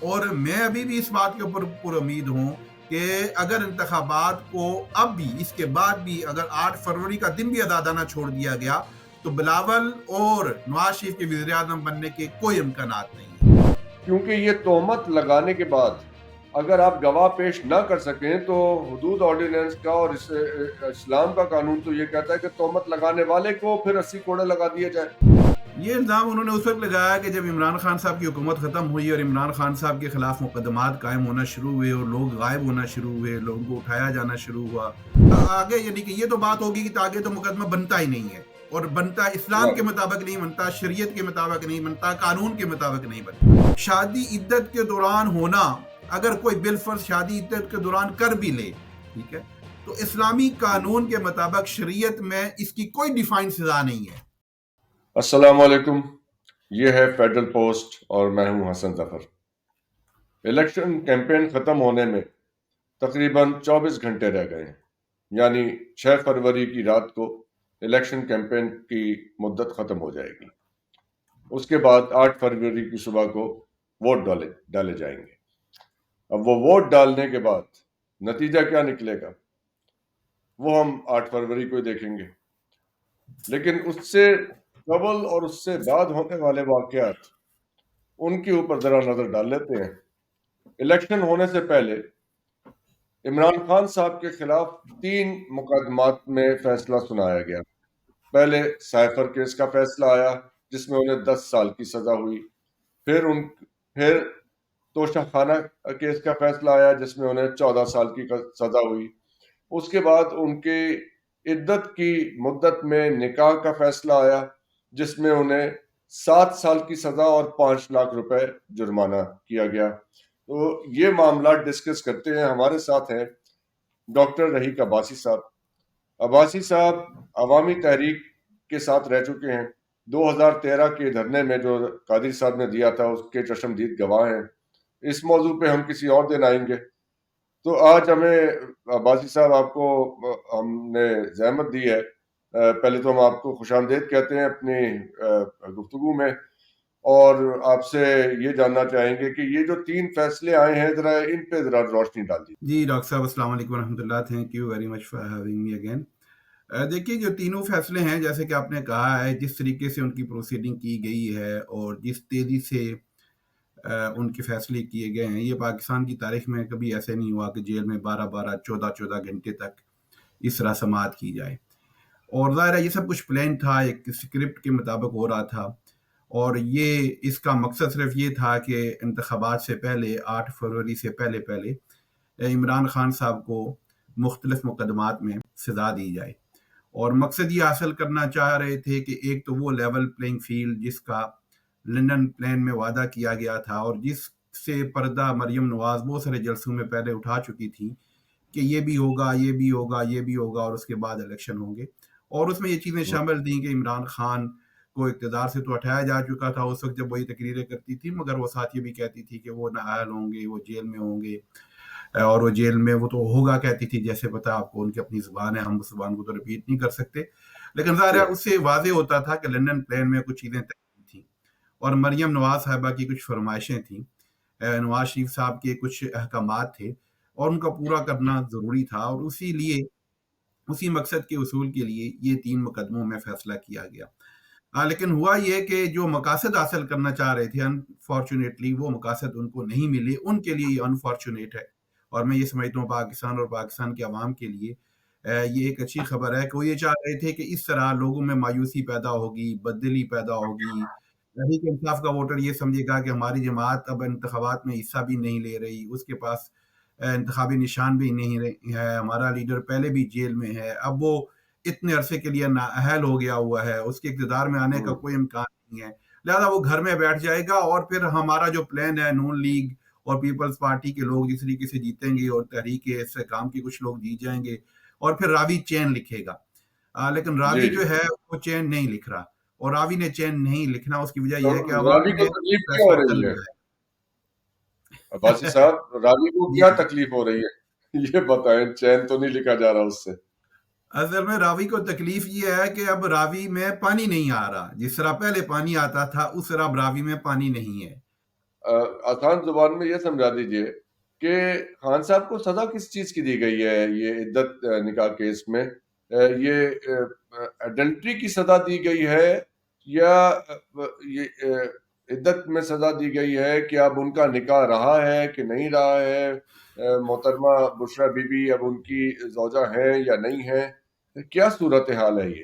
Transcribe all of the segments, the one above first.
اور میں ابھی بھی اس بات کے اوپر پر امید ہوں کہ اگر انتخابات کو اب بھی اس کے بعد بھی اگر 8 فروری کا دن بھی ادا نہ چھوڑ دیا گیا تو بلاول اور نواز شریف کے وزیر اعظم بننے کے کوئی امکانات نہیں ہیں، کیونکہ یہ تہمت لگانے کے بعد اگر آپ گواہ پیش نہ کر سکیں تو حدود آرڈیننس کا اور اسلام کا قانون تو یہ کہتا ہے کہ تہمت لگانے والے کو پھر 80 کوڑے لگا دیے جائیں۔ یہ الزام انہوں نے اس وقت لگایا کہ جب عمران خان صاحب کی حکومت ختم ہوئی اور عمران خان صاحب کے خلاف مقدمات قائم ہونا شروع ہوئے اور لوگ غائب ہونا شروع ہوئے، لوگوں کو اٹھایا جانا شروع ہوا آگے، یعنی کہ یہ تو بات ہوگی کہ آگے تو مقدمہ بنتا ہی نہیں ہے، اور بنتا اسلام کے مطابق نہیں بنتا، شریعت کے مطابق نہیں بنتا، قانون کے مطابق نہیں بنتا۔ شادی عدت کے دوران ہونا، اگر کوئی بالفرض شادی عدت کے دوران کر بھی لے، ٹھیک ہے، تو اسلامی قانون کے مطابق شریعت میں اس کی کوئی ڈیفائن سزا نہیں ہے۔ السلام علیکم، یہ ہے فیڈرل پوسٹ اور میں ہوں حسن ظفر۔ الیکشن کیمپین ختم ہونے میں تقریباً 24 گھنٹے رہ گئے ہیں، یعنی 6 فروری کی رات کو الیکشن کیمپین کی مدت ختم ہو جائے گی۔ اس کے بعد 8 فروری کی صبح کو ووٹ ڈالے جائیں گے۔ اب وہ ووٹ ڈالنے کے بعد نتیجہ کیا نکلے گا وہ ہم 8 فروری کو ہی دیکھیں گے، لیکن اس سے قبل اور اس سے بعد ہونے والے واقعات ان کے اوپر ذرا نظر ڈال لیتے ہیں۔ الیکشن ہونے سے پہلے عمران خان صاحب کے خلاف 3 مقدمات میں فیصلہ سنایا گیا۔ پہلے سائفر کیس کا فیصلہ آیا جس میں انہیں 10 سال کی سزا ہوئی، پھر توشہ خانہ کیس کا فیصلہ آیا جس میں انہیں 14 سال کی سزا ہوئی۔ اس کے بعد ان کے عدت کی مدت میں نکاح کا فیصلہ آیا جس میں انہیں 7 سال کی سزا اور 5 لاکھ روپے جرمانہ کیا گیا۔ تو یہ معاملات ڈسکس کرتے ہیں۔ ہمارے ساتھ ہیں ڈاکٹر رحیق عباسی صاحب۔ عباسی صاحب عوامی تحریک کے ساتھ رہ چکے ہیں۔ 2013 کے دھرنے میں جو قادری صاحب نے دیا تھا اس کے چشمدید گواہ ہیں۔ اس موضوع پہ ہم کسی اور دن آئیں گے۔ تو آج ہمیں عباسی صاحب آپ کو ہم نے زحمت دی ہے، پہلے تو ہم آپ کو خوش آمدید کہتے ہیں اپنی گفتگو میں، اور آپ سے یہ جاننا چاہیں گے کہ یہ جو 3 فیصلے آئے ہیں ذرا ان پہ ذرا روشنی ڈال دیجیے۔ جی ڈاکٹر صاحب السلام علیکم ورحمۃ اللہ، thank you very much for having me again. دیکھیے جو تینوں فیصلے ہیں جیسے کہ آپ نے کہا ہے، جس طریقے سے ان کی پروسیڈنگ کی گئی ہے اور جس تیزی سے ان کے فیصلے کیے گئے ہیں، یہ پاکستان کی تاریخ میں کبھی ایسے نہیں ہوا کہ جیل میں 14 گھنٹے تک اس طرح سماعت کی جائے، اور ظاہر ہے یہ سب کچھ پلان تھا، ایک اسکرپٹ کے مطابق ہو رہا تھا، اور یہ اس کا مقصد صرف یہ تھا کہ انتخابات سے پہلے 8 فروری سے پہلے عمران خان صاحب کو مختلف مقدمات میں سزا دی جائے، اور مقصد یہ حاصل کرنا چاہ رہے تھے کہ ایک تو وہ لیول پلینگ فیلڈ جس کا لنڈن پلان میں وعدہ کیا گیا تھا اور جس سے پردہ مریم نواز بہت سارے جلسوں میں پہلے اٹھا چکی تھی کہ یہ بھی ہوگا، یہ بھی ہوگا، یہ بھی ہوگا، اور اس کے بعد الیکشن ہوں گے، اور اس میں یہ چیزیں شامل تھیں کہ عمران خان کو اقتدار سے تو ہٹایا جا چکا تھا اس وقت جب وہی تقریریں کرتی تھی، مگر وہ ساتھ یہ بھی کہتی تھی کہ وہ نااہل ہوں گے، وہ جیل میں ہوں گے، اور وہ جیل میں وہ تو ہوگا کہتی تھی، جیسے پتا آپ کو ان کی اپنی زبان ہے، ہم اس زبان کو تو ریپیٹ نہیں کر سکتے، لیکن ظاہر ہے اس سے واضح ہوتا تھا کہ لنڈن پلان میں کچھ چیزیں طے تھیں، اور مریم نواز صاحبہ کی کچھ فرمائشیں تھیں، نواز شریف صاحب کے کچھ احکامات تھے، اور ان کا پورا کرنا ضروری تھا، اور اسی مقصد کے حصول کے لیے یہ 3 مقدموں میں فیصلہ کیا گیا۔ لیکن ہوا یہ کہ جو مقاصد حاصل کرنا چاہ رہے تھے انفارچونیٹلی وہ مقاصد ان کو نہیں ملے، ان کے لیے یہ انفارچونیٹ ہے، اور میں یہ سمجھتا ہوں پاکستان اور پاکستان کے عوام کے لیے یہ ایک اچھی خبر ہے کہ وہ یہ چاہ رہے تھے کہ اس طرح لوگوں میں مایوسی پیدا ہوگی، بددلی پیدا ہوگی، تحریک انصاف کا ووٹر یہ سمجھے گا کہ ہماری جماعت اب انتخابات میں حصہ بھی نہیں لے رہی، اس کے پاس انتخابی نشان بھی نہیں ہے، ہمارا لیڈر پہلے بھی جیل میں ہے، اب وہ اتنے عرصے کے لیے نااہل ہو گیا ہوا ہے، اس کے اقتدار میں آنے کا کوئی امکان نہیں ہے، لہذا وہ گھر میں بیٹھ جائے گا، اور پھر ہمارا جو پلان ہے نون لیگ اور پیپلز پارٹی کے لوگ جس طریقے سے جیتیں گے اور تحریک استحکام کے کچھ لوگ جیت جائیں گے، اور پھر راوی چین لکھے گا، لیکن راوی جو ہے وہ چین نہیں لکھ رہا، اور راوی نے چین نہیں لکھنا، اس کی وجہ یہ ہے کہ راوی عوام کو نے تکلیف کیا ہو فیصلہ کر رہی ہے؟ لیا عباسی ہے۔ صاحب، راوی کو جی کیا جی، تکلیف ہو رہی ہے یہ بتائیں، چین تو نہیں لکھا جا رہا اس سے؟ اصل میں راوی کو تکلیف یہ ہے کہ اب راوی میں پانی نہیں آ رہا، جس طرح پہلے پانی آتا تھا اس طرح اب راوی میں پانی نہیں ہے، آسان زبان میں یہ سمجھا دیجئے کہ خان صاحب کو سزا کس چیز کی دی گئی ہے یہ عدت نکاح کیس میں؟ یہ ایڈلٹری کی سزا دی گئی ہے یا یہ عدت میں سزا دی گئی ہے کہ اب ان کا نکاح رہا ہے کہ نہیں رہا ہے؟ محترمہ بشرا بی بی اب ان کی زوجہ ہیں یا نہیں ہیں؟ کیا صورتحال ہے یہ؟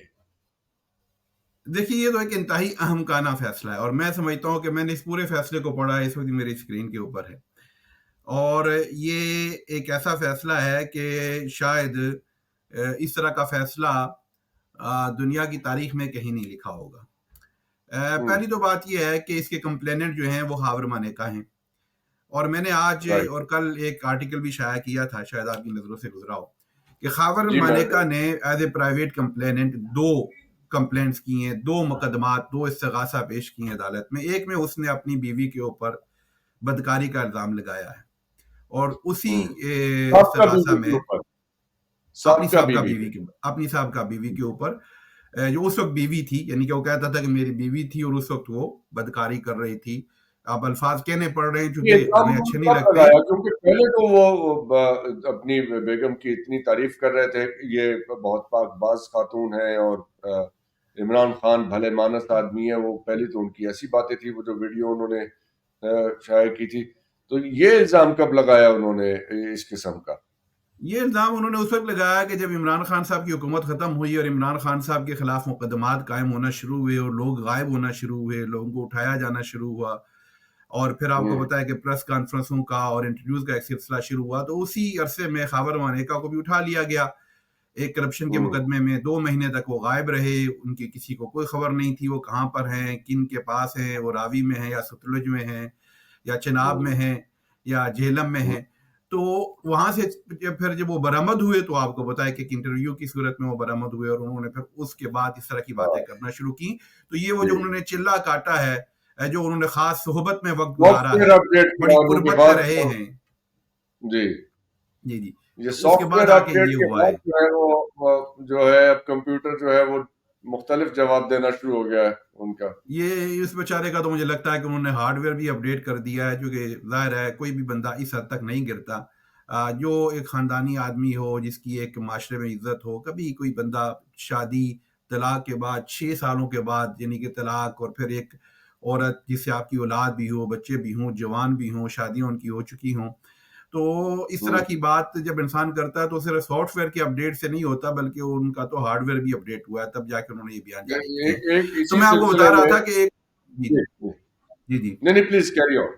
دیکھیے یہ تو ایک انتہائی اہم کانہ فیصلہ ہے، اور میں سمجھتا ہوں کہ میں نے اس پورے فیصلے کو پڑھا ہے، اس وقت میری اسکرین کے اوپر ہے، اور یہ ایک ایسا فیصلہ ہے کہ شاید اس طرح کا فیصلہ دنیا کی تاریخ میں کہیں نہیں لکھا ہوگا۔ پہلی تو بات یہ ہے کہ اس کے کمپلیننٹ جو ہیں وہ خاور مانیکا ہیں، اور میں نے آج اور کل ایک آرٹیکل بھی شائع کیا تھا، شاید آپ کی نظروں سے گزرا ہو، کہ خاور مانیکا نے as a private complainant 2 complaints کی ہیں، 2 مقدمات، 2 استغاثہ پیش کی ہیں عدالت میں۔ ایک میں اس نے اپنی بیوی کے اوپر بدکاری کا الزام لگایا ہے، اور اسی استغاثہ میں اپنی سابقہ بیوی کے اوپر، جو اس وقت بیوی تھی، یعنی کہ وہ کہتا تھا کہ میری بیوی تھی اور اس وقت وہ بدکاری کر رہی تھی۔ آپ الفاظ کہنے پڑ رہے ہیں چونکہ ہمیں اچھے نہیں لگتے، کیونکہ پہلے تو وہ اپنی بیگم کی اتنی تعریف کر رہے تھے کہ یہ بہت پاک باز خاتون ہیں اور عمران خان بھلے مانس آدمی ہے، وہ پہلی تو ان کی ایسی باتیں تھی، وہ جو ویڈیو انہوں نے شائع کی تھی۔ تو یہ الزام کب لگایا انہوں نے اس قسم کا؟ یہ الزام انہوں نے اس وقت لگایا کہ جب عمران خان صاحب کی حکومت ختم ہوئی اور عمران خان صاحب کے خلاف مقدمات قائم ہونا شروع ہوئے اور لوگ غائب ہونا شروع ہوئے، لوگوں کو اٹھایا جانا شروع ہوا، اور پھر آپ کو بتایا کہ پریس کانفرنسوں کا اور انٹرویوز کا ایک سلسلہ شروع ہوا، تو اسی عرصے میں خاور مانیکا کو بھی اٹھا لیا گیا ایک کرپشن کے مقدمے میں۔ 2 مہینے تک وہ غائب رہے، ان کی کسی کو کوئی خبر نہیں تھی وہ کہاں پر ہیں، کن کے پاس ہیں، وہ راوی میں ہیں یا ستلج میں ہیں یا چناب میں ہیں یا جہلم میں ہیں۔ تو وہاں سے پھر جب وہ برآمد ہوئے تو آپ کو بتایا کہ ایک انٹرویو کی صورت میں وہ برآمد ہوئے، اور انہوں نے پھر اس کے بعد اس طرح کی باتیں کرنا شروع کی۔ تو یہ وہ جو انہوں نے چلہ کاٹا ہے، جو انہوں نے خاص صحبت میں وقت گزارا ہے، بڑی قربت میں رہے ہیں، جی جی جی، یہ اس کے سافٹ بعد ویئر آ اپ کے ڈیٹ یہ کے ہوا بعد ہے۔ جو ہے وہ جو ہے اب کمپیوٹر جو ہے وہ مختلف جواب دینا شروع ہو گیا ہے ان کا۔ یہ اس بیچارے کا تو مجھے لگتا ہے کہ انہوں نے ہارڈ ویئر بھی اپڈیٹ کر دیا ہے، چونکہ ظاہر ہے کوئی بھی بندہ اس حد تک نہیں گرتا، جو ایک خاندانی آدمی ہو، جس کی ایک معاشرے میں عزت ہو۔ کبھی کوئی بندہ شادی طلاق کے بعد 6 سالوں کے بعد، یعنی کہ طلاق، اور پھر ایک عورت جس سے آپ کی اولاد بھی ہو، بچے بھی ہوں، جوان بھی ہوں، شادیاں ان کی ہو چکی ہوں، تو اس طرح کی بات جب انسان کرتا ہے تو صرف سافٹ ویئر کے اپڈیٹ سے نہیں ہوتا، بلکہ ان کا تو ہارڈ ویئر بھی اپڈیٹ ہوا ہے، تب جا کے انہوں نے یہ بیان جاری کیے۔ ایک تو اسی میں آپ کو سلسلے بتا رہا میں تھا کہ ایک جی جی نہیں پلیز کیری آن،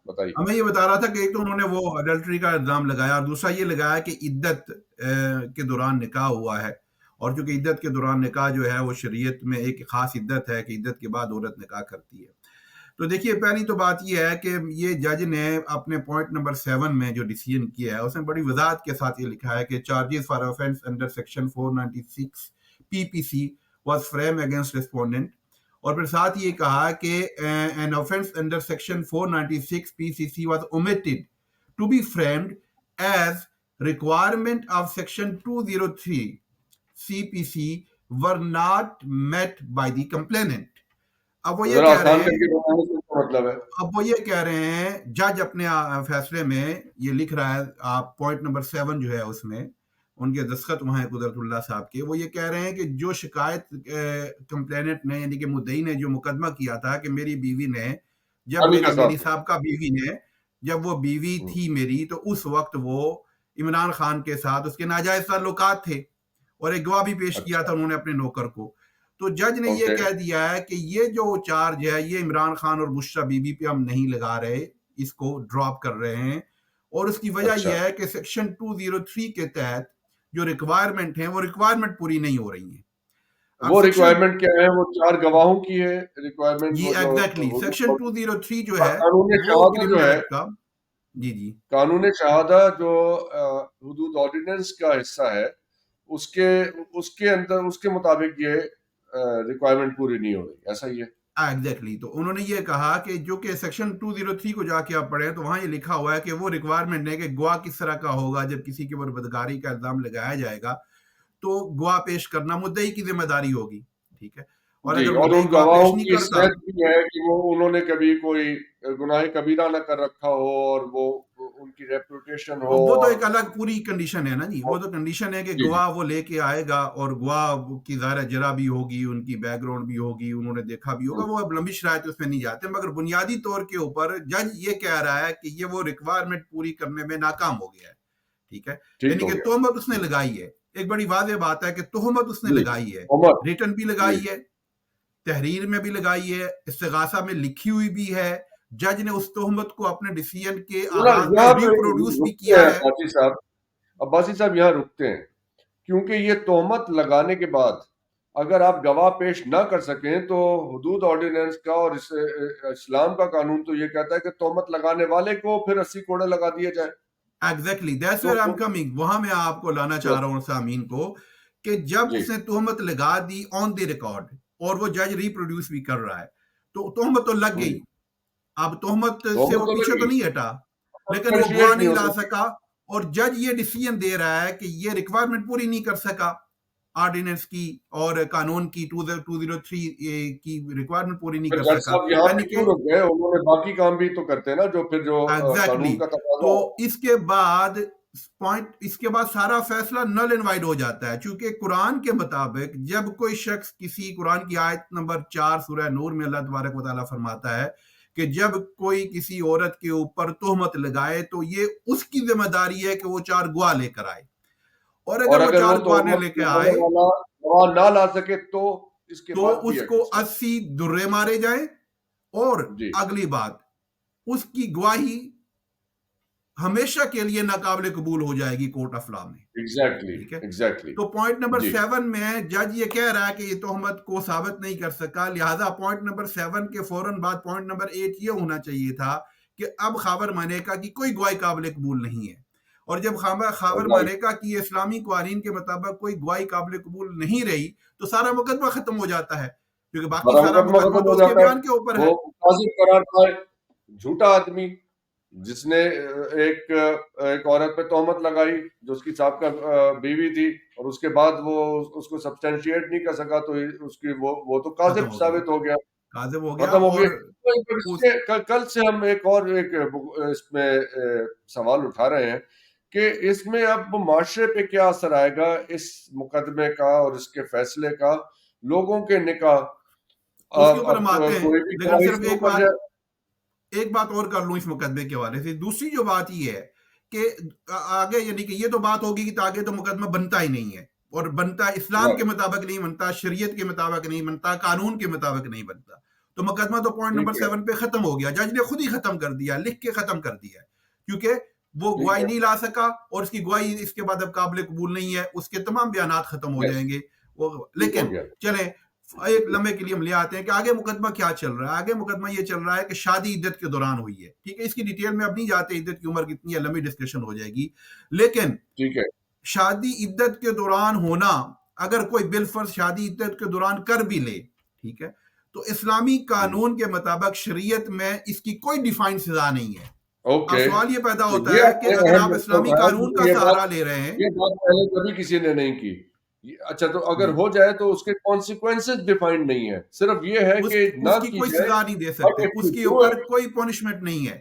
بتائیے۔ میں یہ بتا رہا تھا کہ ایک تو انہوں نے وہ اڈلٹری کا الزام لگایا، اور دوسرا یہ لگایا کہ عدت کے دوران نکاح ہوا ہے، اور چونکہ عدت کے دوران نکاح جو ہے وہ شریعت میں ایک خاص عدت ہے کہ عدت کے بعد عورت نکاح کرتی ہے۔ تو دیکھیے پہلی تو بات یہ ہے کہ یہ جج نے اپنے پوائنٹ نمبر 7 میں جو ڈیسیژن کیا ہے، اس نے بڑی وضاحت کے ساتھ یہ لکھا ہے کہ charges for offence under section 496 PPC was frame against respondent, اور پھر ساتھ یہ کہا کہ an offense under section 496 PCC was omitted to be framed as requirement of section 203 CPC were not met by the complainant۔ اب وہ یہ ذرا کہہ آسان رہے کر ہیں کے بتانے کا مطلب ہے، اب وہ یہ کہہ رہے ہیں، جج اپنے فیصلے میں یہ لکھ رہا ہے، آپ پوائنٹ نمبر 7 جو ہے اس میں ان کے دستخط وہاں ہے قدرت اللہ صاحب کے، وہ یہ کہہ رہے ہیں کہ جو شکایت کمپلیننٹ نے، یعنی کہ مدعی نے جو مقدمہ کیا تھا کہ میری بیوی نے، جب میری سابقہ بیوی نے، جب وہ بیوی تھی میری، تو اس وقت وہ عمران خان کے ساتھ اس کے ناجائز تعلقات تھے، اور ایک گواہ بھی پیش کیا تھا انہوں نے اپنے نوکر کو۔ تو جج نے یہ کہہ دیا ہے کہ یہ جو چارج ہے یہ عمران خان اور بشرا بی بی پہ ہم نہیں لگا رہے، اس کو ڈراپ کر رہے ہیں، اور اس کی وجہ یہ ہے کہ سیکشن 203 کے تحت جو ریکوائرمنٹ ہیں وہ ریکوائرمنٹ پوری نہیں ہو رہی ہیں۔ وہ ریکوائرمنٹ کیا ہے؟ وہ 4 گواہوں کی ہے ریکوائرمنٹ، جی وہ جو ایگزیکٹلی سیکشن 203 جو ہے قانون وہ شہادہ جو کرمنل ہے، ایکٹ کا، جی جی قانون شہادہ جو حدود آرڈیننس کا حصہ ہے، اس کے اندر اس کے مطابق یہ ریکوائرمنٹ پوری نہیں ہو رہی، ایسا ہی ہے۔ ایگزیکٹلی تو انہوں نے یہ کہا کہ جو کہ سیکشن 203 کو جا کے آپ پڑھیں تو وہاں یہ لکھا ہوا ہے کہ وہ ریکوائرمنٹ ہے کہ گواہ کس طرح کا ہوگا، جب کسی کے اوپر بدکاری کا الزام لگایا جائے گا تو گواہ پیش کرنا مدعی کی ذمہ داری ہوگی، ٹھیک ہے، اور جی، اگر اور مدعی ان گواہ پیش گواہوں نہیں کی کرتا صحت بھی ہے کہ وہ انہوں نے کبھی کوئی گناہ کبیرہ نہ کر رکھا ہو، اور وہ ان کی ریپوٹیشن ہو، وہ تو اور ایک الگ پوری کنڈیشن ہے نا جی، وہ تو کنڈیشن ہے کہ جی جی گواہ وہ لے کے آئے گا، اور گواہ کی ظاہر جرا بھی ہوگی، ان کی بیک گراؤنڈ بھی ہوگی، انہوں نے دیکھا بھی ہوگا، وہ اب لمبی شرائط اس میں نہیں جاتے، مگر بنیادی طور کے اوپر جج یہ کہہ رہا ہے کہ یہ وہ ریکوائرمنٹ پوری کرنے میں ناکام ہو گیا ہے، ٹھیک ہے، ٹھیک یعنی ہو کہ گیا تہمت اس نے لگائی ہے، ایک بڑی واضح بات ہے کہ تہمت اس نے جی لگائی ہے، عمر ریٹن بھی جی لگائی ہے، تحریر میں بھی لگائی ہے، استغاثہ میں لکھی ہوئی بھی ہے، جج نے اس تہمت کو اپنے ڈیسیژن کے آغاز میں یہاں پہ ریپروڈیوس بھی رکتے کیا ہیں ہے۔ عباسی صاحب یہاں رکتے ہیں، کیونکہ یہ تہمت لگانے کے بعد اگر آپ گواہ پیش نہ کر سکیں تو حدود آرڈیننس کا اور اسلام کا قانون تو یہ کہتا ہے کہ تہمت لگانے والے کو پھر 80 کوڑے لگا دیے جائیں۔ ایگزیکٹلی دیٹس تو ویئر آئی ایم کمنگ، وہاں میں آپ کو لانا چاہ رہا ہوں سامعین کو، کہ جب جی اس نے تہمت لگا دی آن دی ریکارڈ اور وہ جج ریپروڈیوس بھی کر رہا ہے، تو تہمت تو لگ گئی، اب تہمت سے تہمت وہ تو پیچھے تو لگی، نہیں ہٹا، لیکن وہ گواہ سبسٹینشیٹ نہیں نہیں ہو لا سکتی۔ سکا، اور جج یہ ڈیسیژن دے رہا ہے کہ یہ ریکوائرمنٹ پوری نہیں کر سکا آرڈیننس کی اور قانون کی 203 کی ریکوائرمنٹ پوری نہیں کر جج سکا، صاحب یہاں یعنی پہ کہ کیوں رک گئے؟ انہوں نے باقی کام بھی تو کرتے ہیں نا، جو پھر جو ایگزیکٹلی، قانون کا تو تقاضا ہے۔ اس کے بعد اس کے بعد سارا فیصلہ نل اینڈ وائڈ ہو جاتا ہے، چونکہ قرآن کے مطابق جب کوئی شخص کسی، قرآن کی آیت نمبر 4 سورہ نور میں اللہ تبارک و تعالیٰ فرماتا ہے کہ جب کوئی کسی عورت کے اوپر تہمت لگائے تو یہ اس کی ذمہ داری ہے کہ وہ 4 گواہ لے کر آئے، اور اور اگر وہ اگر 4 وہ گواہ نے تہمت لے کے لگانے آئے والا گواہ نہ لا سکے تو اس کے تو بعد بھی اس ہے کو کچھ؟ 80 درے مارے جائیں، اور جی اگلی بات، اس کی گواہی ہمیشہ کے لیے ناقابل قبول ہو جائے گی کورٹ آف لا میں، ایگزیکٹلی ٹھیک ہے، ایگزیکٹلی تو پوائنٹ نمبر جی 7 میں جج یہ کہہ رہا ہے کہ یہ تہمت کو ثابت نہیں کر سکا، لہٰذا پوائنٹ نمبر 7 کے فوراً بعد پوائنٹ نمبر 8 یہ ہونا چاہیے تھا کہ اب خاور مانیکا کی کوئی گواہی قابل قبول نہیں ہے، اور جب خاور رائٹ مانیکا کی اسلامی قوانین کے مطابق کوئی گواہی قابل قبول نہیں رہی تو سارا مقدمہ ختم ہو جاتا ہے، کیونکہ باقی ہمارا سارا مقدمہ مقدمہ ختم تو ہو اس کے جاتا ہے۔ بیان کے اوپر ہے۔ وہ قاضی قرار پائے جھوٹا آدمی جس نے ایک ایک عورت پہ تہمت لگائی جو اس کی سابقہ بیوی تھی، اور اس کے بعد وہ اس کو سبسٹینشیٹ نہیں کر سکا، تو اس کی وہ تو ختم کاذب ہو گیا، ثابت ہو گیا، کاذب ہو گیا، ختم ہو اور گئی۔ تو اس اس سے کل سے ہم ایک اور اس میں سوال اٹھا رہے ہیں کہ اس میں اب معاشرے پہ کیا اثر آئے گا اس مقدمے کا اور اس کے فیصلے کا، لوگوں کے نکاح، اس کے اوپر اب ہم آتے ہیں، کوئی بھی لیکن گواہی صرف شروع کر جائے۔ ایک بات اور کر لوں اس مقدمے کے حوالے سے، دوسری جو بات یہ ہے کہ آگے، یعنی کہ یہ تو بات ہوگی کہ آگے تو مقدمہ بنتا ہی نہیں ہے، اور بنتا اسلام کے مطابق نہیں بنتا، شریعت کے مطابق نہیں بنتا، قانون کے مطابق نہیں بنتا، تو مقدمہ تو پوائنٹ نمبر ٹھیک ہے 7 پہ ختم ہو گیا، جج نے خود ہی ختم کر دیا، لکھ کے ختم کر دیا، کیونکہ وہ ٹھیک گواہی ہے نہیں لا سکا، اور اس کی گواہی اس کے بعد اب قابل قبول نہیں ہے، اس کے تمام بیانات ختم ہو یس جائیں گے، ٹھیک ہو لیکن گیا چلیں ایک لمحے کے لیے ہم لے آتے ہیں کہ آگے مقدمہ کیا چل رہا ہے۔ آگے مقدمہ یہ چل رہا ہے کہ شادی عدت کے دوران ہوئی ہے، ٹھیک ہے، اس کی ڈیٹیل میں اب نہیں جاتے، عدت کی عمر کتنی ہے، لمبی ڈسکشن ہو جائے گی، لیکن ٹھیک ہے شادی عدت کے دوران ہونا، اگر کوئی بالفرض شادی عدت کے دوران کر بھی لے، ٹھیک ہے، تو اسلامی قانون کے مطابق شریعت میں اس کی کوئی ڈیفائن سزا نہیں ہے۔ اب اوکے۔ سوال یہ پیدا تو ہوتا یہ ہے آپ کہ نے اگر اہم آپ نقطہ اسلامی اٹھایا، قانون کا کیونکہ سہارا لے رہے ہیں، یہ بات پہلے کبھی کسی نے نہیں کی۔ اچھا، تو اگر جی، ہو جائے تو اس کے کانسیکوینسز ڈیفائنڈ نہیں ہے، صرف یہ ہے کہ نہ اس کی کی کوئی جائے، سزا نہیں دے بٹ سکتے، اف اس یو کے ڈو اوپر اٹ۔ کوئی پونشمنٹ نہیں ہے،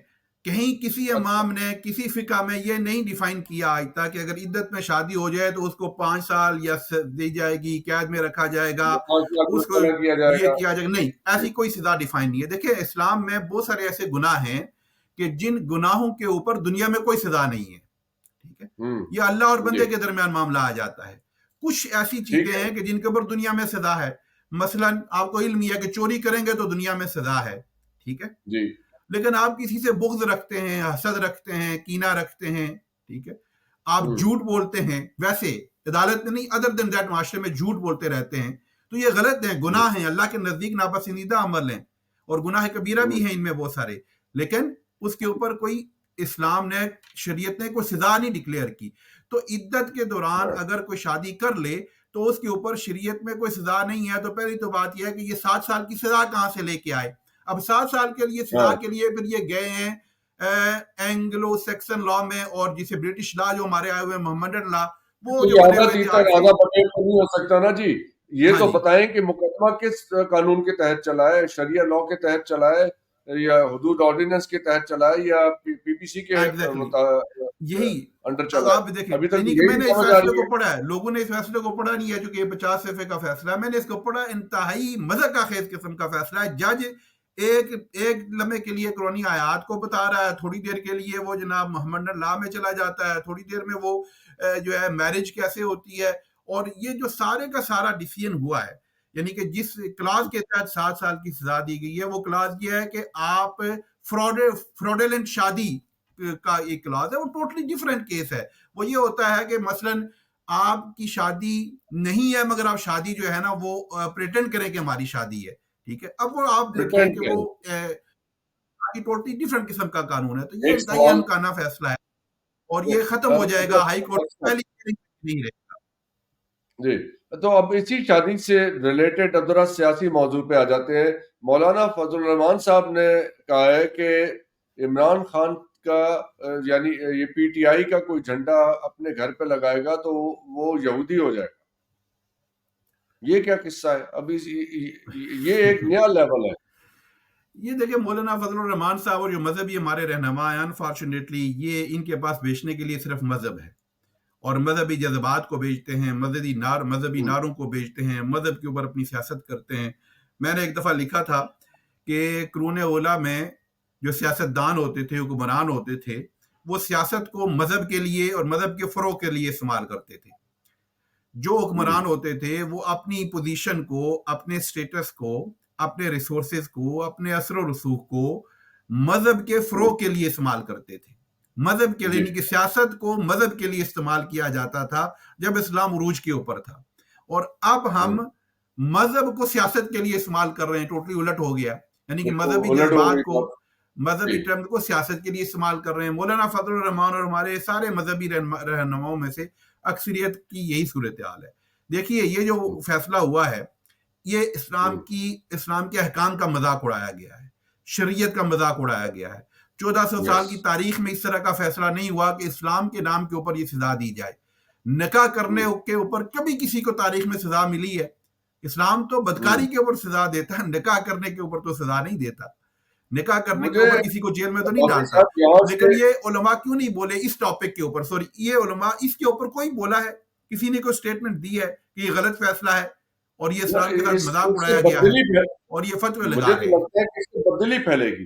کہیں کسی اچھا امام نے کسی فقہ میں یہ نہیں ڈیفائن کیا آج تک کہ اگر عدت میں شادی ہو جائے تو اس کو 5 سال یا دی جائے گی، قید میں رکھا جائے گا، وہ 5 لاکھ اس کو روپے کیا جائے یہ گا۔ کیا جائے گا، نہیں، ایسی کوئی سزا ڈیفائن نہیں ہے۔ دیکھیں اسلام میں بہت سارے ایسے گناہ ہیں کہ جن گناہوں کے اوپر دنیا میں کوئی سزا نہیں ہے، ٹھیک ہے، یہ اللہ اور جی بندے کے درمیان معاملہ آ جاتا ہے۔ کچھ ایسی ٹھیک چیزیں ہے ہیں کہ جن کے اوپر دنیا میں سزا ہے، مثلا آپ کو علم یہ ہے کہ چوری کریں گے تو دنیا میں سزا ہے، ٹھیک ہے، جی لیکن آپ کسی سے بغض رکھتے ہیں، حسد رکھتے ہیں، کینہ رکھتے ہیں، ٹھیک ہے، آپ جھوٹ بولتے ہیں، ویسے عدالت میں نہیں، ادر دین دیٹ معاشرے میں جھوٹ بولتے رہتے ہیں، تو یہ غلط ہیں، گناہ ہیں، اللہ کے نزدیک ناپسندیدہ عمل ہیں، اور گناہ کبیرہ بھی ہیں ان میں بہت سارے، لیکن اس کے اوپر کوئی اسلام نے، شریعت نے کوئی سزا نہیں ڈکلیئر کی۔ تو عدت کے دوران اگر کوئی شادی کر لے تو اس کے اوپر شریعت میں کوئی سزا نہیں ہے، تو پہلی تو بات یہ ہے کہ یہ 7 سال کی سزا کہاں سے لے کے آئے؟ اب 7 سال کے لیے سزا کے لیے پھر یہ گئے ہیں اینگلو سیکسن لا میں، اور جسے برٹش لا جو ہمارے آئے ہوئے محمدن لا، وہ تو جو یہ بنے آدھا ہوئے تھے تیتا آج سے، آدھا بٹیر تو نہیں ہو سکتا نا جی، یہ ہاں تو جی بتائیں کہ مقدمہ کس قانون کے تحت چلا ہے، شریعہ لاء کے تحت چلا ہے یا حدود آرڈیننس کے تحت چلا ہے یا پی پی سی کے ایگزیکٹلی یہی انڈر چلا ہے؟ آپ دیکھیں ابھی تک نہیں کہ یہی میں نہیں نے اس سمجھ آ فیصلے رہی کو ہے. پڑھا ہے، لوگوں نے اس فیصلے کو پڑھا نہیں ہے چونکہ یہ 50 صفحے کا فیصلہ ہے. میں نے اس کو پڑھا، انتہائی مذاق خیز قسم کا فیصلہ ہے. جج ایک لمحے کے لیے قرآنی آیات کو بتا رہا ہے، تھوڑی دیر کے لیے وہ جناب محمد لا میں چلا جاتا ہے، تھوڑی دیر میں وہ جو ہے میرج کیسے ہوتی ہے. اور یہ جو سارے کا سارا ڈیسیژن ہوا ہے، یعنی کہ جس کلاس کے تحت 7 سال کی سزا دی گئی ہے، وہ کلاس یہ ہے کہ آپ فراڈیلنٹ شادی کا ایک کلاس ہے، وہ ٹوٹلی ڈیفرنٹ کیس ہے. وہ یہ ہوتا ہے کہ مثلا آپ کی شادی نہیں ہے مگر آپ شادی جو ہے نا وہ پریٹینڈ کریں کہ ہماری شادی ہے، ٹھیک ہے. اب وہ آپ دیکھیں پریٹینڈ کہ کیا وہ ہے؟ ٹوٹلی ڈیفرنٹ قسم کا قانون ہے. تو یہ ایک انتہائی سوال احمقانہ فیصلہ ہے اور یہ ختم ہو جائے گا ہائی کورٹ پہلی نہیں رہے. جی، تو اب اسی شادی سے ریلیٹڈ اب ذرا سیاسی موضوع پہ آ جاتے ہیں. مولانا فضل الرحمان صاحب نے کہا ہے کہ عمران خان کا یعنی یہ پی ٹی آئی کا کوئی جھنڈا اپنے گھر پہ لگائے گا تو وہ یہودی ہو جائے گا. یہ کیا قصہ ہے؟ ابھی یہ ایک نیا لیول ہے. یہ دیکھیں مولانا فضل الرحمان صاحب اور جو مذہبی ہمارے رہنما ہیں، انفارچونیٹلی یہ ان کے پاس بیچنے کے لیے صرف مذہب ہے اور مذہبی جذبات کو بیچتے ہیں، مذہبی نعروں کو بیچتے ہیں، مذہب کے اوپر اپنی سیاست کرتے ہیں. میں نے ایک دفعہ لکھا تھا کہ قرون اولیٰ میں جو سیاستدان ہوتے تھے، حکمران ہوتے تھے، وہ سیاست کو مذہب کے لیے اور مذہب کے فروغ کے لیے استعمال کرتے تھے. جو حکمران ہوتے تھے وہ اپنی پوزیشن کو، اپنے سٹیٹس کو، اپنے ریسورسز کو، اپنے اثر و رسوخ کو مذہب کے فروغ کے لیے استعمال کرتے تھے. مذہب کے لیے، جی یعنی کہ سیاست کو مذہب کے لیے استعمال کیا جاتا تھا جب اسلام عروج کے اوپر تھا. اور اب ہم مذہب کو سیاست کے لیے استعمال کر رہے ہیں، ٹوٹلی الٹ ہو گیا. یعنی کہ مذہبی الٹ ہو جذبات گئی کو، بات. مذہبی جی ٹرمز کو سیاست کے لیے استعمال کر رہے ہیں. مولانا فضل الرحمان اور ہمارے سارے مذہبی رہنماؤں میں سے اکثریت کی یہی صورتحال ہے. دیکھیے یہ جو فیصلہ ہوا ہے یہ اسلام کے احکام کا مذاق اڑایا گیا ہے، شریعت کا مذاق اڑایا گیا ہے. 1400 یس سال کی تاریخ میں اس طرح کا فیصلہ نہیں ہوا کہ اسلام کے نام کے اوپر یہ سزا دی جائے. نکاح کرنے کے اوپر کبھی کسی کو تاریخ میں سزا ملی ہے؟ اسلام تو بدکاری کے اوپر سزا دیتا ہے، نکاح کرنے کے اوپر تو سزا نہیں دیتا. نکاح کرنے کے مجھے اوپر کسی کو جیل میں تو نہیں باقی ڈالتا. صاحب یہاں سے لیکن یہ علماء کیوں نہیں بولے اس ٹاپک کے اوپر؟ سوری، یہ علماء اس کے اوپر کوئی بولا ہے؟ کسی نے کوئی سٹیٹمنٹ دی ہے کہ یہ غلط فیصلہ ہے اور یہ اسلام کے ساتھ اس مذاق سے اڑایا گیا ہے تبدیلی اور یہ فتوے مجھے لگا تو رہے ہیں؟ لگتا ہے کہ اس سے تبدیلی پھیلے گی.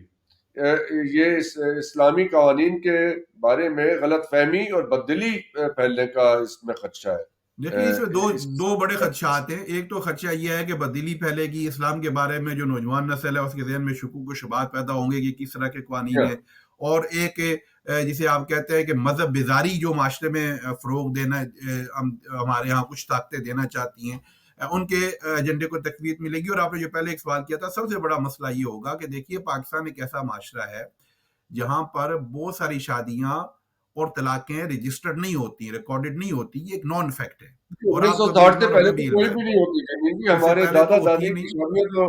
یہ اسلامی قوانین کے بارے میں غلط فہمی اور بددلی پھیلنے کا اس میں خدشہ ہے. دیکھیے اس میں اس دو بڑے خدشات ہیں. ایک تو خدشہ یہ ہے کہ بددلی پھیلے گی، اسلام کے بارے میں جو نوجوان نسل ہے اس کے ذہن میں شکوک و شبہات پیدا ہوں گے کہ کس طرح کے قوانین ہیں. اور ایک جسے آپ کہتے ہیں کہ مذہب بیزاری جو معاشرے میں فروغ دینا ہمارے ہاں کچھ طاقتیں دینا چاہتی ہیں، ان کے ایجنڈے کو تقویت ملے گی. اور آپ نے جو پہلے ایک سوال کیا تھا، سب سے بڑا مسئلہ یہ ہوگا کہ دیکھیے پاکستان ایک ایسا معاشرہ ہے جہاں پر بہت ساری شادیاں اور طلاقیں رجسٹرڈ نہیں ہوتی، ریکارڈڈ نہیں ہوتی. یہ ایک نان فیکٹ ہے اور انیس آپ سو کو بھی ساٹھ علم سے اور پہلے ہمیں تو بھی علم کوئی ہے. بھی نہیں ہوتی تھی. اس سے ہمارے پہلے دادا تو ہوتی دادی ہی کی نہیں شادیاں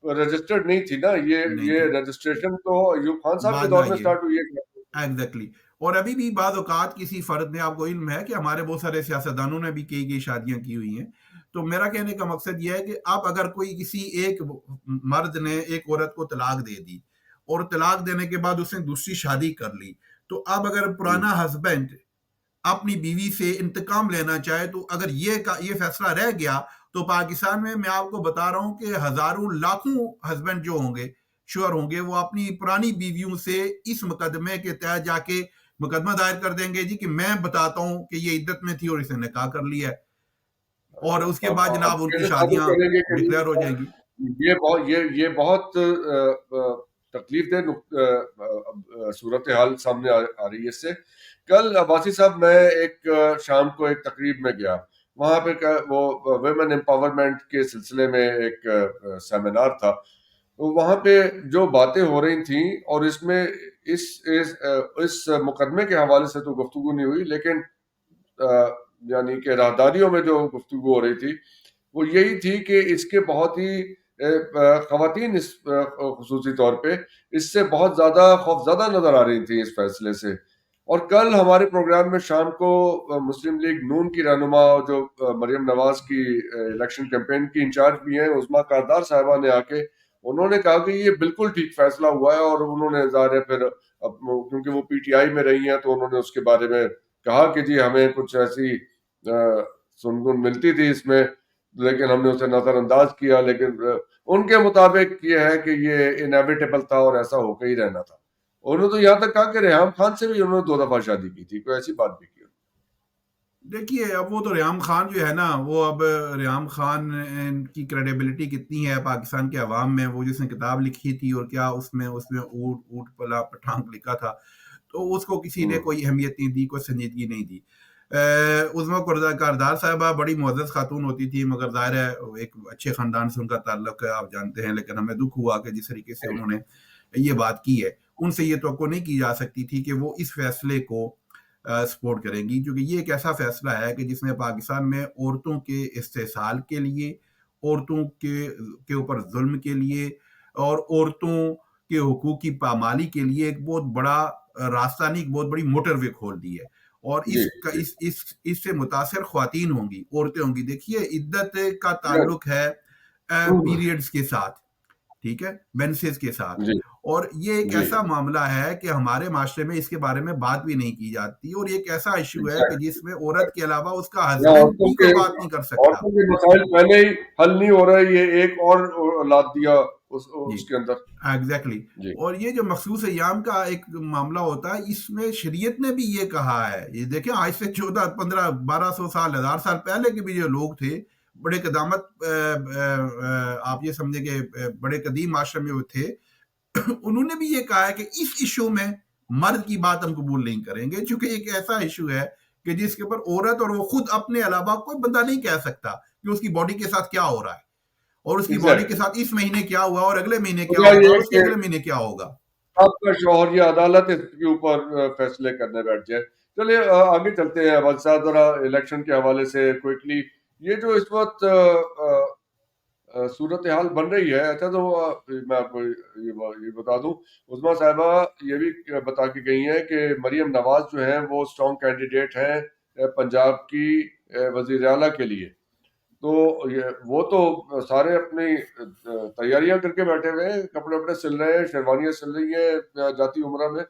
تو رجسٹرڈ نہیں تھی نا. نہیں یہ تھی، رجسٹریشن تو ایوب خان صاحب کے بعد میں دور میں آئی ہے. سٹارٹ ہوئی ہے. ایگزیکٹلی. اور ابھی بھی بعض اوقات کسی فرد نے، آپ کو علم ہے کہ ہمارے بہت سارے سیاستدانوں نے بھی کئی شادیاں کی ہوئی ہیں. تو میرا کہنے کا مقصد یہ ہے کہ اب اگر کوئی کسی ایک مرد نے ایک عورت کو طلاق دے دی اور طلاق دینے کے بعد اس نے دوسری شادی کر لی، تو اب اگر پرانا ہسبینڈ اپنی بیوی سے انتقام لینا چاہے تو اگر یہ فیصلہ رہ گیا تو پاکستان میں آپ کو بتا رہا ہوں کہ ہزاروں لاکھوں ہسبینڈ جو ہوں گے، شوہر ہوں گے، وہ اپنی پرانی بیویوں سے اس مقدمے کے تحت جا کے مقدمہ دائر کر دیں گے جی کہ میں بتاتا ہوں کہ یہ عدت میں تھی اور اس نے نکاح کر لیا ہے، اور اس کے بعد اب جناب ان کی کیسے ثابت شادیاں کریں گے کہ ڈکلیئر ہو جائیں گی. یہ بہت تکلیف دہ صورتحال سامنے آ رہی ہے اس سے. کل عباسی صاحب میں ایک شام کو ایک تقریب میں گیا. وہاں پہ وہ ویمن امپاورمنٹ کے سلسلے میں ایک سیمینار تھا. وہاں پہ جو باتیں ہو رہی تھیں اور اس میں اس مقدمے کے حوالے سے تو گفتگو نہیں ہوئی، لیکن یعنی کہ راہداریوں میں جو گفتگو ہو رہی تھی وہ یہی تھی کہ اس کے بہت ہی خواتین اس خصوصی طور پہ اس سے بہت زیادہ خوفزدہ نظر آ رہی تھیں اس فیصلے سے. اور کل ہمارے پروگرام میں شام کو مسلم لیگ نون کی رہنما جو مریم نواز کی الیکشن کیمپین کی انچارج بھی ہیں، عظمیٰ کاردار صاحبہ نے آ کے انہوں نے کہا کہ یہ بالکل ٹھیک فیصلہ ہوا ہے، اور انہوں نے ظاہر ہے پھر کیونکہ وہ پی ٹی آئی میں رہی ہیں تو انہوں نے اس کے بارے میں کہا کہ جی ہمیں کچھ ایسی سنگن ملتی تھی اس میں، لیکن ہم نے اسے نظر انداز کیا، لیکن ان کے مطابق یہ ہے کہ یہ انیویٹیبل تھا اور ایسا ہو کے ہی رہنا تھا۔ انہوں نے تو یہاں تک کہا کہ ریحام خان سے بھی انہوں نے 2 دفعہ شادی کی تھی، کوئی ایسی بات بھی کی۔ دیکھیے اب وہ تو ریحام خان جو ہے نا، وہ اب ریحام خان کی کریڈیبلٹی کتنی ہے پاکستان کے عوام میں، وہ جس نے کتاب لکھی تھی اور کیا اس میں اونٹ اونٹ پلا پٹھانک لکھا تھا، تو اس کو کسی نے کوئی اہمیت نہیں دی، کوئی سنجیدگی نہیں دی۔ عظمیٰ کاردار صاحبہ بڑی معزز خاتون ہوتی تھی، مگر ظاہر ہے ایک اچھے خاندان سے ان کا تعلق ہے، آپ جانتے ہیں، لیکن ہمیں دکھ ہوا کہ جس طریقے سے انہوں نے یہ بات کی ہے، ان سے یہ توقع نہیں کی جا سکتی تھی کہ وہ اس فیصلے کو سپورٹ کریں گی، کیونکہ یہ ایک ایسا فیصلہ ہے کہ جس میں پاکستان میں عورتوں کے استحصال کے لیے، عورتوں کے اوپر ظلم کے لیے اور عورتوں کے حقوق کی پامالی کے لیے ایک بہت بڑا راستہ نہیں، ایک بہت بڑی موٹر وے کھول دی ہے، اور اس سے متاثر خواتین ہوں گی، عورتیں ہوں گی۔ دیکھیے عدت کا تعلق ہے پیریڈز کے ساتھ، ٹھیک ہے، مینسز کے ساتھ، اور یہ ایک ایسا معاملہ ہے کہ ہمارے معاشرے میں اس کے بارے میں بات بھی نہیں کی جاتی، اور یہ ایک ایسا ایشو ہے کہ جس میں عورت کے علاوہ اس کا ہسبینڈ بھی کوئی بات نہیں کر سکتا۔ عورتوں کے مسائل پہلے ہی حل نہیں ہو رہے، یہ ایک اور لاد دیا اس کے اندر۔ ایگزیکٹلی، اور یہ جو مخصوص ایام کا ایک معاملہ ہوتا ہے، اس میں شریعت نے بھی یہ کہا ہے، یہ دیکھیں آج سے 14 15 1200 سال 1000 سال پہلے کے بھی جو لوگ تھے، بڑے قدامت آپ یہ سمجھے کہ بڑے قدیم معاشرے میں وہ تھے، انہوں نے بھی یہ کہا ہے کہ اس ایشو میں مرد کی بات ہم قبول نہیں کریں گے، چونکہ ایک ایسا ایشو ہے کہ جس کے اوپر عورت اور وہ خود اپنے علاوہ کوئی بندہ نہیں کہہ سکتا کہ اس کی باڈی کے ساتھ کیا ہو رہا ہے، اور اس کی باڈی کے ساتھ اس مہینے کیا ہوا اور اگلے مہینے کیا ہوگا اور اس کے اگلے مہینے کیا ہوگا۔ آپ کا شوہر یا عدالت اس کے اوپر فیصلے کرنے بیٹھ جائے۔ چلیے آگے چلتے ہیں ابل صاحب، ذرا الیکشن کے حوالے سے کوئکلی یہ جو اس وقت صورتحال بن رہی ہے، اچھا تو میں آپ کو یہ بتا دوں، عظمیٰ صاحبہ یہ بھی بتا کے گئی ہیں کہ مریم نواز جو ہیں وہ اسٹرانگ کینڈیڈیٹ ہیں پنجاب کی وزیر اعلیٰ کے لیے، تو وہ تو سارے اپنی تیاریاں کر کے بیٹھے ہوئے ہیں، کپڑے وپڑے سل رہے ہیں، شیروانیاں سل رہی ہیں جاتی عمرہ میں۔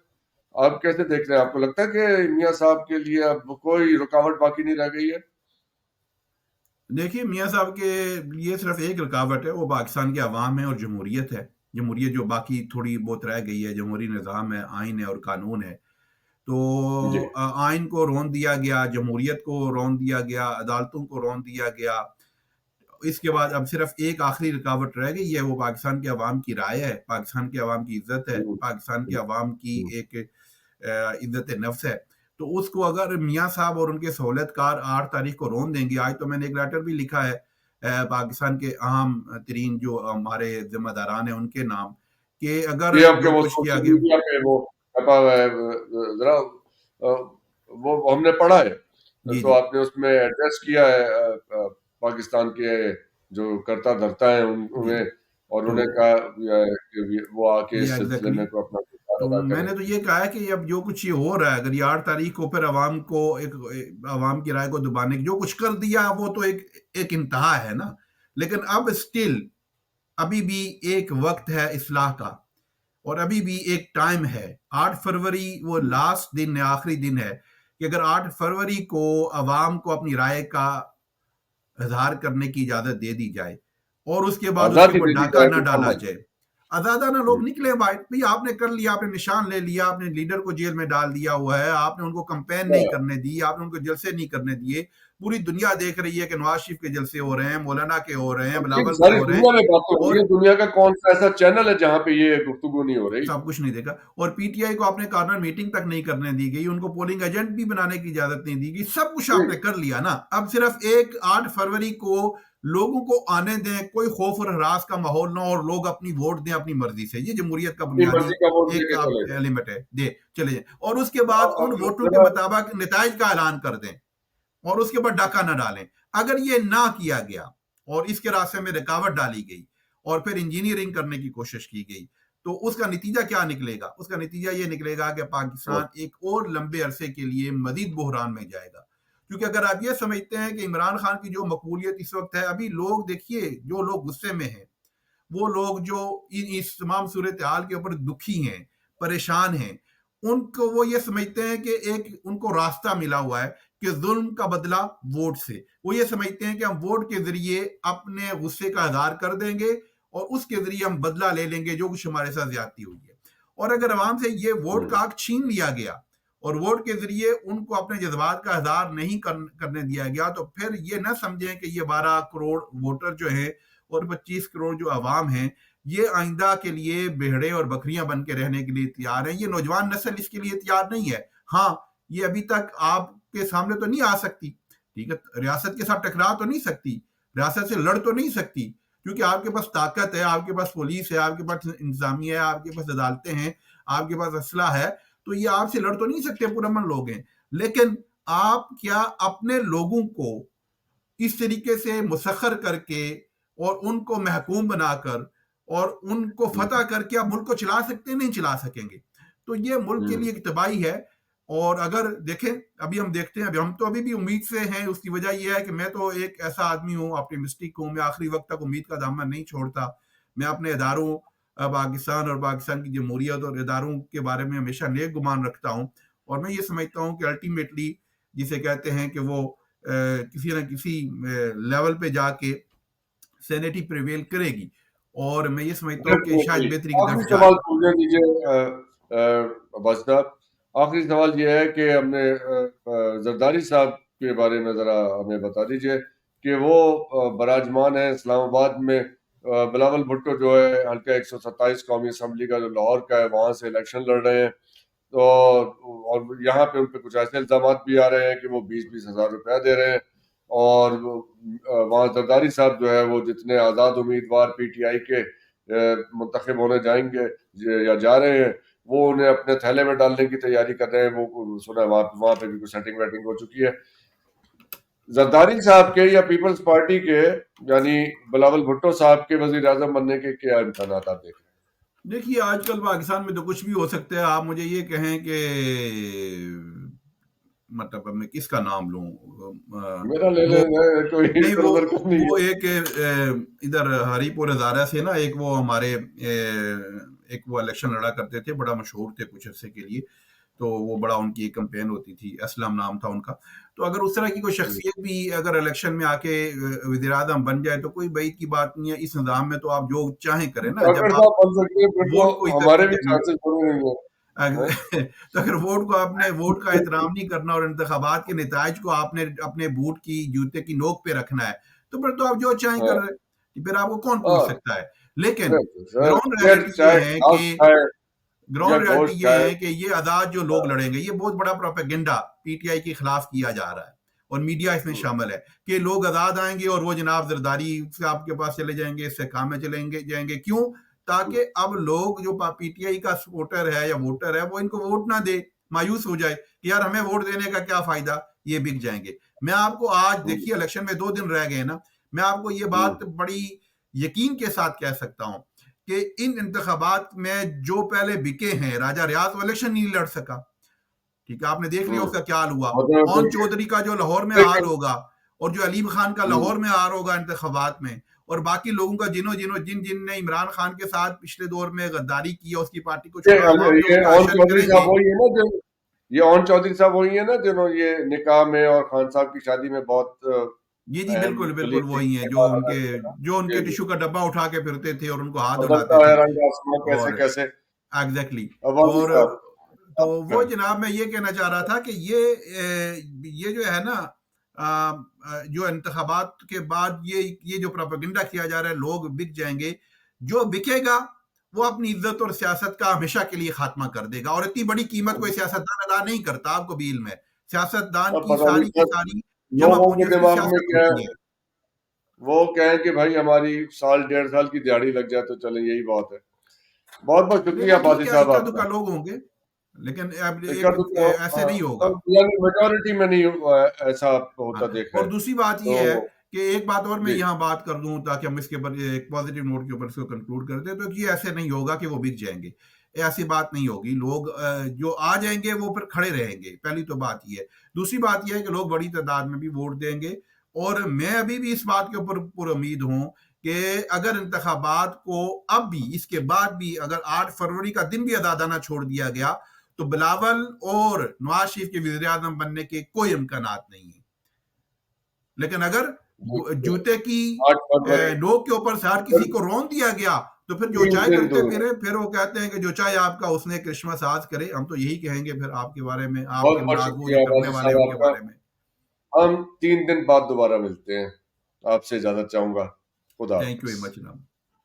آپ کیسے دیکھ رہے ہیں؟ آپ کو لگتا ہے کہ میاں صاحب کے لیے اب کوئی رکاوٹ باقی نہیں رہ گئی ہے؟ دیکھیے میاں صاحب کے لیے صرف ایک رکاوٹ ہے، وہ پاکستان کے عوام ہے اور جمہوریت ہے، جمہوریت جو باقی تھوڑی بہت رہ گئی ہے، جمہوری نظام ہے، آئین ہے اور قانون ہے، تو آئین کو رون دیا گیا، جمہوریت کو رون دیا گیا، عدالتوں کو رون دیا گیا۔ اس کے بعد اب صرف ایک آخری رکاوٹ رہ گئی ہے، وہ پاکستان کے عوام کی رائے ہے، پاکستان کے عوام کی عزت ہے، پاکستان کے عوام کی ایک عزت نفس ہے، تو اس کو اگر میاں صاحب اور ان کے سہولت کار 8 تاریخ کو رون دیں گے، آج تو میں نے ایک لیٹر بھی لکھا ہے پاکستان کے اہم ترین جو ہمارے ذمہ داران ہیں ان کے نام، کہ اگر جو کچھ کیا گیا ذرا وہ ہم نے پڑھا ہے، تو آپ نے اس میں ایڈریس کیا ہے پاکستان کے جو کرتا دھرتا ہے انہیں، اور انہوں نے کہا کہ وہ آ کے اس سلسلے میں کو اپنا تو میں نے تو یہ کہا ہے کہ اب جو کچھ یہ ہو رہا ہے، اگر یہ 8 تاریخ کو پھر عوام کی رائے کو دبانے کی جو کچھ کر دیا، وہ تو ایک انتہا ہے نا، لیکن اب اسٹل ابھی بھی ایک وقت ہے اصلاح کا، اور ابھی بھی ایک ٹائم ہے۔ 8 فروری وہ لاسٹ دن ہے، آخری دن ہے، کہ اگر 8 فروری کو عوام کو اپنی رائے کا اظہار کرنے کی اجازت دے دی جائے اور اس کے بعد اس کے اوپر ڈاکہ نہ ڈالا جائے، آزادانہ لوگ نکلے بھائی، آپ نے کر لیا، آپ نے نشان لے لیا، آپ نے لیڈر کو جیل میں ڈال دیا ہوا ہے، آپ نے ان کو کمپین نہیں کرنے دی، آپ نے ان کو جلسے نہیں کرنے دیے، پوری دنیا دیکھ رہی ہے کہ نواز شریف کے جلسے ہو رہے ہیں، مولانا کے ہو رہے ہیں، بلاول کے ہو رہے ہیں، اور دنیا کا کون سا ایسا چینل ہے جہاں پہ یہ گفتگو نہیں ہو رہی؟ سب کچھ نہیں دیکھا، اور پی ٹی آئی کو آپ نے کارنر میٹنگ تک نہیں کرنے دی گئی، ان کو پولنگ ایجنٹ بھی بنانے کی اجازت نہیں دی گئی، سب کچھ آپ نے کر لیا نا۔ اب صرف ایک 8 فروری کو لوگوں کو آنے دیں، کوئی خوف اور ہراس کا ماحول نہ ہو، اور لوگ اپنی ووٹ دیں اپنی مرضی سے، یہ جمہوریت کا بنیادی ایک ایلیمنٹ ہے، دے چلے جائیں، اور اس کے بعد ان ووٹوں کے مطابق نتائج کا اعلان کر دیں، اور اس کے بعد ڈاکہ نہ ڈالیں۔ اگر یہ نہ کیا گیا اور اس کے راستے میں رکاوٹ ڈالی گئی اور پھر انجینئرنگ کرنے کی کوشش کی گئی، تو اس کا نتیجہ کیا نکلے گا؟ اس کا نتیجہ یہ نکلے گا کہ پاکستان ایک اور لمبے عرصے کے لیے مزید بحران میں جائے گا. کیونکہ اگر آپ یہ سمجھتے ہیں کہ عمران خان کی جو مقبولیت اس وقت ہے، ابھی لوگ دیکھیے جو لوگ غصے میں ہیں، وہ لوگ جو اس تمام صورتحال کے اوپر دکھی ہیں، پریشان ہیں، ان کو وہ یہ سمجھتے ہیں کہ ایک ان کو راستہ ملا ہوا ہے کہ ظلم کا بدلہ ووٹ سے. وہ یہ سمجھتے ہیں کہ ہم ووٹ کے ذریعے اپنے غصے کا اظہار کر دیں گے اور اس کے ذریعے ہم بدلہ لے لیں گے جو کچھ ہمارے ساتھ زیادتی ہوئی ہے. اور اگر عوام سے یہ ووٹ کا حق چھین لیا گیا اور ووٹ کے ذریعے ان کو اپنے جذبات کا اظہار نہیں کرنے دیا گیا، تو پھر یہ نہ سمجھیں کہ یہ 12 کروڑ ووٹر جو ہیں اور 25 کروڑ جو عوام ہیں، یہ آئندہ کے لیے بھیڑے اور بکریاں بن کے رہنے کے لیے تیار ہیں. یہ نوجوان نسل اس کے لیے تیار نہیں ہے. ہاں، یہ ابھی تک آپ کے سامنے تو نہیں آ سکتی، ٹھیک ہے، ریاست کے ساتھ ٹکرا تو نہیں سکتی، ریاست سے لڑ تو نہیں سکتی، کیونکہ آپ کے پاس طاقت ہے، آپ کے پاس پولیس ہے، آپ کے پاس انتظامیہ ہے، آپ کے پاس عدالتیں ہیں، آپ کے پاس اسلحہ ہے. تو یہ آپ سے لڑ تو نہیں سکتے، پرامن لوگ ہیں. لیکن آپ کیا اپنے لوگوں کو اس طریقے سے مسخر کر کے اور ان کو محکوم بنا کر اور ان کو فتح کر کے آپ ملک کو چلا سکتے ہیں؟ نہیں چلا سکیں گے. تو یہ ملک کے لیے ایک تباہی ہے. اور اگر دیکھیں، ابھی ہم دیکھتے ہیں، ہم تو ابھی بھی امید سے ہیں. اس کی وجہ یہ ہے کہ میں تو ایک ایسا آدمی ہوں، آپٹیمسٹک ہوں، میں آخری وقت تک امید کا دامن نہیں چھوڑتا. میں اپنے اداروں، پاکستان اور پاکستان کی جمہوریت اور اداروں کے بارے میں ہمیشہ نیک گمان رکھتا ہوں. اور میں یہ سمجھتا ہوں کہ الٹیمیٹلی جسے کہتے ہیں کہ وہ کسی نہ کسی لیول پہ جا کے سینیٹی پریویل کرے گی. اور میں یہ سمجھتا ہوں کہ شاید بہتری کی طرف آخری جائے سوال گا. پوچھنے دیجیے عباس صاحب، آخری سوال یہ ہے کہ ہم نے زرداری صاحب کے بارے میں ذرا ہمیں بتا دیجیے کہ وہ براجمان ہیں اسلام آباد میں. بلاول بھٹو جو ہے حلقہ 127 قومی اسمبلی کا جو لاہور کا ہے، وہاں سے الیکشن لڑ رہے ہیں. تو اور یہاں پہ ان پہ کچھ ایسے الزامات بھی آ رہے ہیں کہ وہ 20-20 ہزار روپیہ دے رہے ہیں. اور وہاں زرداری صاحب جو ہے وہ جتنے آزاد امیدوار پی ٹی آئی کے منتخب ہونے جائیں گے یا جا رہے ہیں، وہ انہیں اپنے تھیلے میں ڈالنے کی تیاری کر رہے ہیں. وہ سنا وہاں پہ بھی کوئی سیٹنگ ویٹنگ ہو چکی ہے. زرداری صاحب کے یا پیپلز پارٹی کے یعنی بلاول بھٹو صاحب کے وزیر اعظم بننے کے کیا امکانات آپ دیکھ رہے ہیں؟ دیکھیے، آج کل پاکستان میں تو کچھ بھی ہو سکتا ہے. آپ مجھے یہ کہیں کہ مطلب میں کس کا نام لوں؟ میرا لے لیں، کوئی نہیں، ادھر ادھر کا نہیں وہ ہے. ایک ادھر ہری پور ہزارہ سے نا، ایک وہ ہمارے ایک وہ الیکشن لڑا کرتے تھے، بڑا مشہور تھے کچھ عرصے کے لیے. تو وہ بڑا ان کی ایک کمپین ہوتی تھی، اسلم نام تھا ان کا. تو اگر اس طرح کی کوئی شخصیت بھی اگر الیکشن میں آ کے وزیر اعظم بن جائے تو کوئی بعید کی بات نہیں ہے. اس نظام میں تو آپ جو چاہیں کریں نا، ڈاکٹر جب صاحب آپ بن سکتے ہیں پھر تو ووٹ کو ہمارے بھی چانسز بنے نہیں ہیں. تو اگر ووٹ کو آپ نے ووٹ کا احترام نہیں کرنا اور انتخابات کے نتائج کو آپ نے اپنے بوٹ کی جوتے کی نوک پہ رکھنا ہے، تو پھر تو آپ جو چاہیں کر رہے ہیں، پھر آپ کو کون پوچھ سکتا ہے. لیکن گراؤنڈ ریالٹی چاہے یہ ہے گھاس کہ کھائے یا گراؤنڈ ریالٹی گوشت یہ کھائے. ہے کہ یہ آزاد جو لوگ لڑیں گے، یہ بہت بڑا پروپیگنڈا پی ٹی آئی کے خلاف کیا جا رہا ہے اور میڈیا اس میں شامل ہے کہ لوگ آزاد آئیں گے اور وہ جناب زرداری صاحب کے پاس چلے جائیں گے، اس سے کام میں چلیں گے جائیں گے. کیوں؟ تاکہ اب لوگ جو پی ٹی آئی کا سپورٹر ہے یا ووٹر ہے، وہ ان کو ووٹ نہ دے، مایوس ہو جائے کہ یار ہمیں ووٹ دینے کا کیا فائدہ، یہ بک جائیں گے. میں آپ کو آج دیکھیے الیکشن میں 2 دن رہ گئے نا، میں آپ کو یہ بات بڑی یقین کے ساتھ کہہ سکتا ہوں کہ ان انتخابات میں جو پہلے بکے ہیں، راجہ ریاض وہ الیکشن نہیں لڑ سکا. ٹھیک ہے، آپ نے دیکھ لیا اس کا کیا حال ہوا. اون چودھری کا جو لاہور میں حال ہوگا اور جو علیم خان کا لاہور میں حال ہوگا انتخابات میں، اور باقی لوگوں کا جن نے عمران خان کے ساتھ پچھلے دور میں غداری کی اور اس کی پارٹی کو چھوڑا، تمام جو یہ اون حشر چودھری کریں صاحب گے. وہی ہے نا یہ اون چودھری صاحب وہی ہے نا جنہوں یہ نکاح میں اور خان صاحب کی شادی میں بہت جی اہم بالکل دلیل تھی. وہی ہیں جو ان کے ٹشو کا ڈبہ اٹھا کے پھرتے تھے اور ان کو ہاتھ بدلتا دھلاتے ہے تھے. رنگ آسمان کیسے اور کیسے. ایگزیکٹلی. واضح اور صاحب تو آپ وہ کہیں. جناب میں یہ کہنا چاہ رہا تھا کہ یہ جو ہے نا، جو انتخابات کے بعد یہ جو پروپیگنڈا کیا جا رہا ہے، لوگ بک جائیں گے. جو بکے گا وہ اپنی عزت اور سیاست کا ہمیشہ کے لیے خاتمہ کر دے گا. اور اتنی بڑی قیمت کوئی سیاستدان ادا نہیں کرتا، آپ کو بھی علم ہے. سیاستدان اب کی پتہ نہیں ساری کی سر ساری جمع لوگوں پونجی کے اس کی دماغ میں سیاست کیا ہے، ہوتی ہے. وہ کہیں کہ بھائی ہماری 1.5 سال کی دیہڑی لگ جائے تو چلیں یہی بات ہے. بہت بہت شکریہ لیکن باجی ٹھیک ہے، صاحب اکا آپ کا. دکا لوگ ہوں گے، لیکن اب ایسے نہیں ہوگا. یعنی میجورٹی میں نہیں ایسا ہوتا دیکھ رہے اور ہیں. دوسری بات تو یہ ہے کہ ایک بات اور میں جی یہاں بات کر دوں تاکہ ہم اس کے اوپر ایک پازیٹیو نوٹ کے اوپر اس کو کنکلوڈ کرتے ہیں، تو یہ ایسے نہیں ہوگا کہ وہ بک جائیں گے، ایسی بات نہیں ہوگی. لوگ جو آ جائیں گے وہ پھر کھڑے رہیں گے، پہلی تو بات یہ ہے. دوسری بات یہ ہے کہ لوگ بڑی تعداد میں بھی ووٹ دیں گے، اور میں ابھی بھی اس بات کے اوپر پر امید ہوں کہ اگر انتخابات کو اب بھی اس کے بعد بھی اگر 8 فروری کا دن بھی ادا نہ چھوڑ دیا گیا تو بلاول اور نواز شریف کے وزیر اعظم بننے کے کوئی امکانات نہیں ہیں. لیکن اگر جی جوتے کی 8 فروری نوک کے اوپر سے ہر کسی کو رون دیا گیا تو پھر جو 3 چاہے دن کرتے دور ہے. پھرے، پھر وہ کہتے ہیں کہ جو چاہے آپ کا اس نے کرسمس آج کرے. ہم تو یہی کہیں گے پھر آپ کے بارے میں، آپ بہت کے بہت ملازموں شکریہ جو کرنے واضح والے ہیں صاحب ان آپ کے کا. بارے میں. ہم 3 دن بعد دوبارہ ملتے ہیں. آپ سے اجازت چاہوں گا. خدا تھینک یو ویری حافظ. مچ جناب.